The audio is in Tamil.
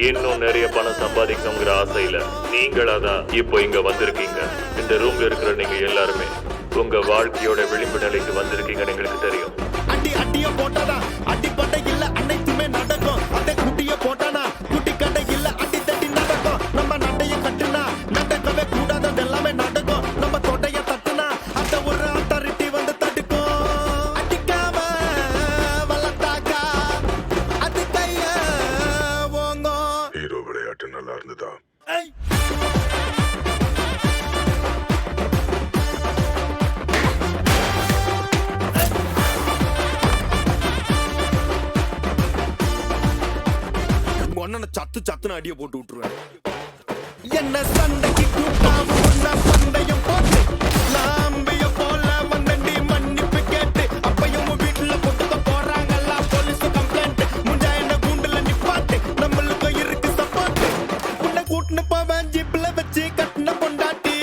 இன்னும் நிறைய பணம் சம்பாதிக்கணுங்கிற ஆசையில நீங்களா தான் இப்போ இங்க வந்திருக்கீங்க. இந்த ரூம்ல இருக்கிற நீங்க எல்லாருமே உங்க வாழ்க்கையோட விளிம்பு நிலைக்கு வந்திருக்கீங்கன்னு எங்களுக்கு தெரியும். அடி அடிய போட்டானா அடி பட்டை இல்ல அனைத்துமே நடக்கும். அதே குட்டிய போட்டானா குட்டி கடை இல்ல அடி தட்டி நடக்கும். நம்ம நடைய கட்டுனா நடக்கவே கூடாதது எல்லாமே நடக்கும். நம்ம தொடைய தட்டுனா அந்த ஒரு அத்தாரிட்டி வந்து தடுக்கும். அடிக்காம வளர்த்தாக்கா அது கைய ஓங்கும். ஹீரோ விளையாட்டு நல்லா இருந்ததா? அண்ணனை சத்து சத்துன்னு அடிய போட்டு விட்டுருவேன். என்ன சண்டைக்கு கூட்டாம உன்ன பந்தயம் போட்டு லாம்பிய போல வந்தண்டி மன்னிப்பு கேட்டு அப்பையும் வீட்டுல போட்டுக்க போறாங்கல்ல போலீஸ் கம்ப்ளைண்ட். முஞ்சா என்ன கூண்டுல நிப்பாட்டு நம்மளுக்கு இருக்கு சப்போர்ட். உன்னை கூட்டுன்னு போவேன் ஜிப்ல வச்சு கட்டின பொண்டாட்டி